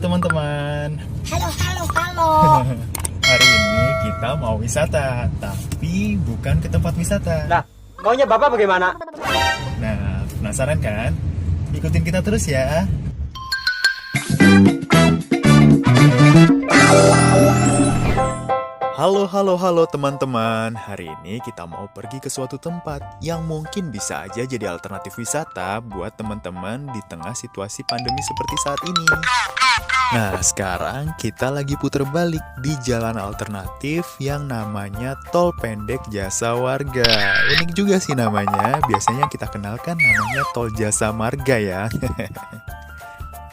teman-teman. Halo, halo, halo. Hari ini kita mau wisata, tapi bukan ke tempat wisata. Nah, maunya Bapak bagaimana? Nah, penasaran kan? Ikutin kita terus ya. Halo teman-teman. Hari ini kita mau pergi ke suatu tempat yang mungkin bisa aja jadi alternatif wisata buat teman-teman di tengah situasi pandemi seperti saat ini. Nah, sekarang kita lagi puter balik di jalan alternatif yang namanya Tol Pendek Jasa Warga. Unik juga sih namanya, biasanya kita kenalkan namanya Tol Jasa Marga ya.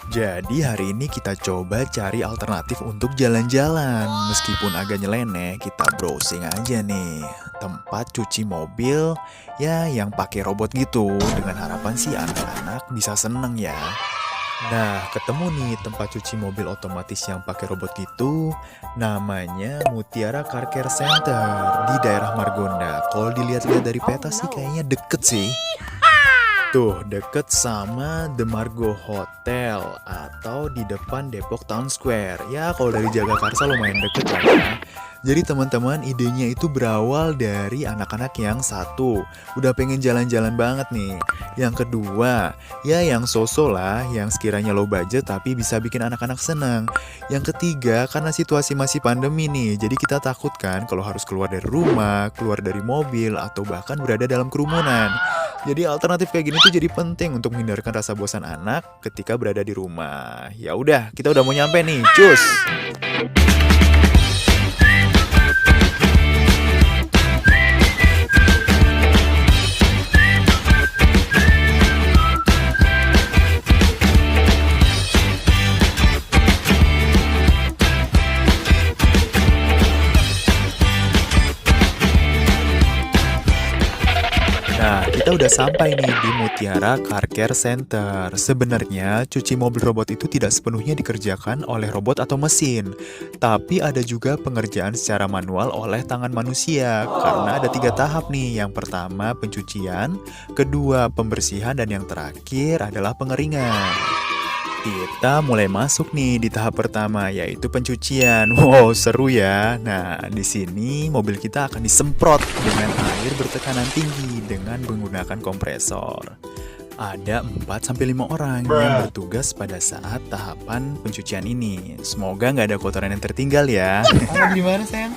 Jadi hari ini kita coba cari alternatif untuk jalan-jalan. Meskipun agak nyeleneh, kita browsing aja nih. Tempat cuci mobil ya yang pakai robot gitu. Dengan harapan sih anak-anak bisa seneng ya. Nah, ketemu nih tempat cuci mobil otomatis yang pakai robot gitu. Namanya Mutiara Car Care Center di daerah Margonda. Kalau dilihat-lihat dari peta sih kayaknya deket sih. Tuh, deket sama The Margo Hotel atau di depan Depok Town Square. Ya, kalau dari Jagakarsa lumayan deket lah ya. Jadi teman-teman, idenya itu berawal dari anak-anak yang satu, udah pengen jalan-jalan banget nih. Yang kedua, ya yang so-so lah, yang sekiranya low budget tapi bisa bikin anak-anak senang. Yang ketiga, karena situasi masih pandemi nih, jadi kita takut kan kalau harus keluar dari rumah, keluar dari mobil, atau bahkan berada dalam kerumunan. Jadi alternatif kayak gini tuh jadi penting untuk menghindarkan rasa bosan anak ketika berada di rumah. Ya udah, kita udah mau nyampe nih, cus! Nah, kita udah sampai nih di Mutiara Car Care Center. Sebenarnya, cuci mobil robot itu tidak sepenuhnya dikerjakan oleh robot atau mesin. Tapi ada juga pengerjaan secara manual oleh tangan manusia. Karena ada 3 tahap nih. Yang pertama, pencucian. Kedua, pembersihan. Dan yang terakhir adalah pengeringan. Kita mulai masuk nih di tahap pertama, yaitu pencucian. Wow, seru ya. Nah, di sini mobil kita akan disemprot dengan air bertekanan tinggi dengan menggunakan kompresor. Ada 4-5 orang yang bertugas pada saat tahapan pencucian ini. Semoga nggak ada kotoran yang tertinggal ya. Di mana sayang?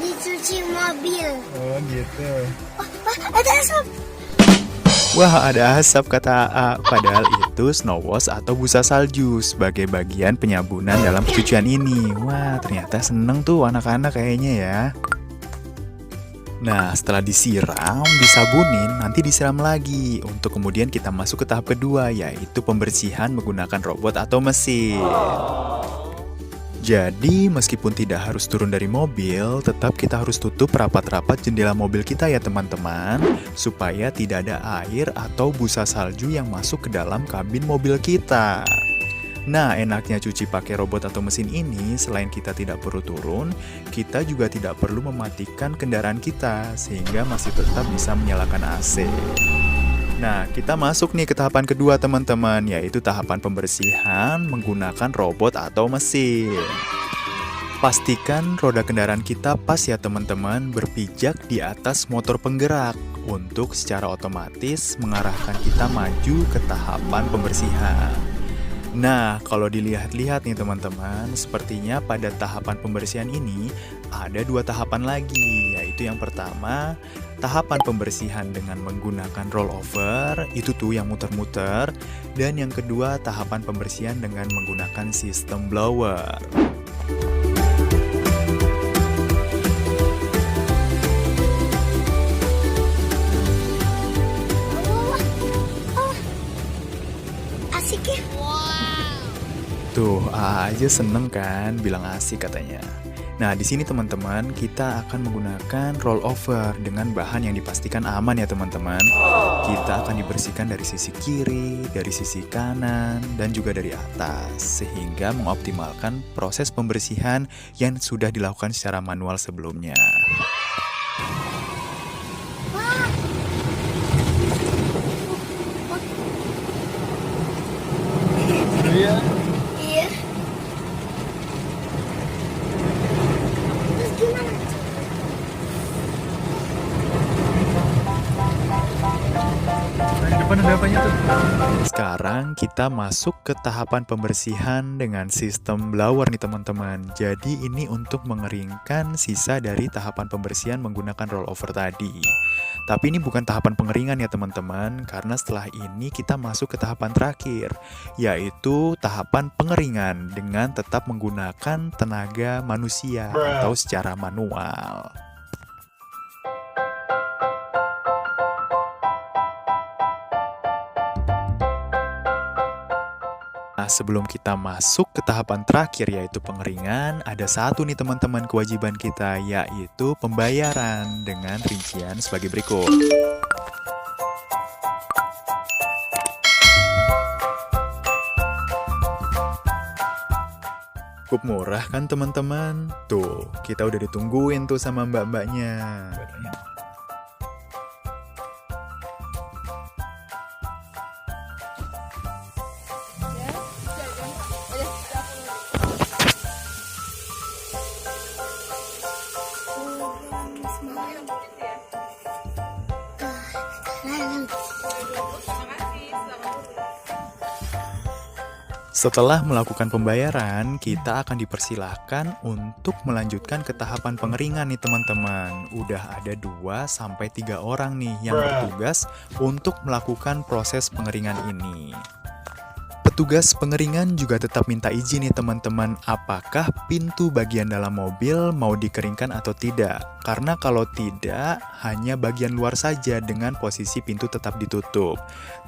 Dicuci mobil. Oh gitu. Ada asap. Wah, ada asap kata AA, padahal itu snow wash atau busa salju sebagai bagian penyabunan dalam pencucian ini. Wah, ternyata seneng tuh anak-anak kayaknya ya. Nah, setelah disiram, disabunin, nanti disiram lagi untuk kemudian kita masuk ke tahap kedua, yaitu pembersihan menggunakan robot atau mesin. Jadi, meskipun tidak harus turun dari mobil, tetap kita harus tutup rapat-rapat jendela mobil kita ya teman-teman, supaya tidak ada air atau busa salju yang masuk ke dalam kabin mobil kita. Nah, enaknya cuci pakai robot atau mesin ini, selain kita tidak perlu turun, kita juga tidak perlu mematikan kendaraan kita, sehingga masih tetap bisa menyalakan AC. Nah, kita masuk nih ke tahapan kedua teman-teman, yaitu tahapan pembersihan menggunakan robot atau mesin. Pastikan roda kendaraan kita pas ya teman-teman, berpijak di atas motor penggerak untuk secara otomatis mengarahkan kita maju ke tahapan pembersihan. Nah, kalau dilihat-lihat nih teman-teman, sepertinya pada tahapan pembersihan ini ada 2 tahapan lagi, yaitu yang pertama, tahapan pembersihan dengan menggunakan rollover, itu tuh yang muter-muter, dan yang kedua, tahapan pembersihan dengan menggunakan sistem blower. Asik ya. Tuh, AA aja seneng kan bilang asik katanya. Nah, di sini teman-teman, kita akan menggunakan rollover dengan bahan yang dipastikan aman ya teman-teman. Kita akan dibersihkan dari sisi kiri, dari sisi kanan, dan juga dari atas, sehingga mengoptimalkan proses pembersihan yang sudah dilakukan secara manual sebelumnya. Iya. mana berapanya tuh? Sekarang kita masuk ke tahapan pembersihan dengan sistem blower nih teman-teman. Jadi ini untuk mengeringkan sisa dari tahapan pembersihan menggunakan rollover tadi. Tapi ini bukan tahapan pengeringan ya teman-teman, karena setelah ini kita masuk ke tahapan terakhir, yaitu tahapan pengeringan dengan tetap menggunakan tenaga manusia atau secara manual. Nah, sebelum kita masuk ke tahapan terakhir yaitu pengeringan, ada satu nih teman-teman kewajiban kita, yaitu pembayaran dengan rincian sebagai berikut. Cukup murah kan teman-teman? Tuh, kita udah ditungguin tuh sama mbak-mbaknya. Setelah melakukan pembayaran, kita akan dipersilahkan untuk melanjutkan ke tahapan pengeringan nih teman-teman. Udah ada 2-3 orang nih yang bertugas untuk melakukan proses pengeringan ini. Petugas pengeringan juga tetap minta izin nih teman-teman, apakah pintu bagian dalam mobil mau dikeringkan atau tidak. Karena kalau tidak, hanya bagian luar saja dengan posisi pintu tetap ditutup.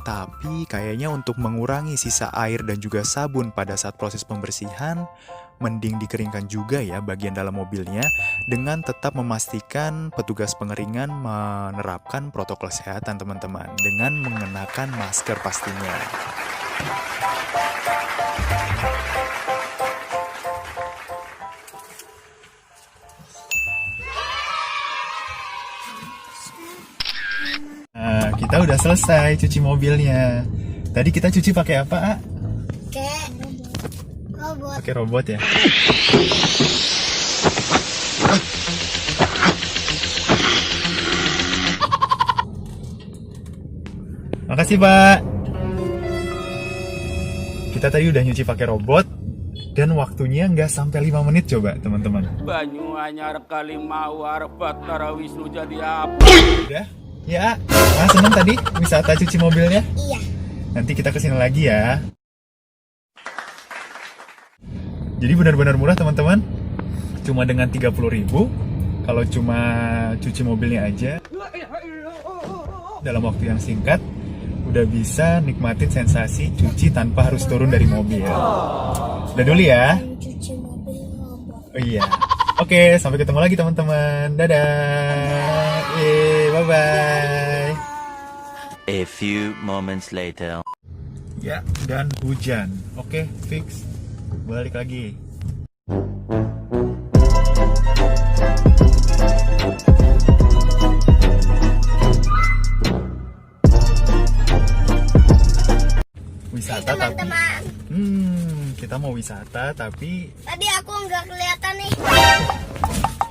Tapi kayaknya untuk mengurangi sisa air dan juga sabun pada saat proses pembersihan, mending dikeringkan juga ya bagian dalam mobilnya, dengan tetap memastikan petugas pengeringan menerapkan protokol kesehatan teman-teman, dengan mengenakan masker pastinya. Nah, kita udah selesai cuci mobilnya. Tadi kita cuci pakai apa, A? Kayak robot. Pakai robot ya? Makasih, Pak. Kita tadi udah nyuci pakai robot dan waktunya nggak sampai 5 menit coba, teman-teman. Banyu anyar kali mau arpat Wisnu jadi apa? Udah? Ya, seneng tadi wisata cuci mobilnya? Iya. Nanti kita kesini lagi ya. Jadi benar-benar murah teman-teman. Cuma dengan 30.000, kalau cuma cuci mobilnya aja, dalam waktu yang singkat, udah bisa nikmatin sensasi cuci tanpa harus turun dari mobil. Udah dulu ya. Cuci mobil robot. Oh iya. Oke, sampai ketemu lagi teman-teman. Dadah. Bye-bye. A few moments later. Ya, dan hujan. Oke, fix. Balik lagi. Wisata tapi Teman-teman, kita mau wisata tapi tadi aku nggak kelihatan nih.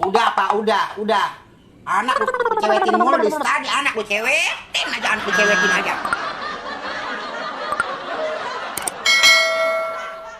Udah Pak, udah. Anak lu cewetin mulu dari tadi, anak lu cewetin aja, anak lu cewetin aja.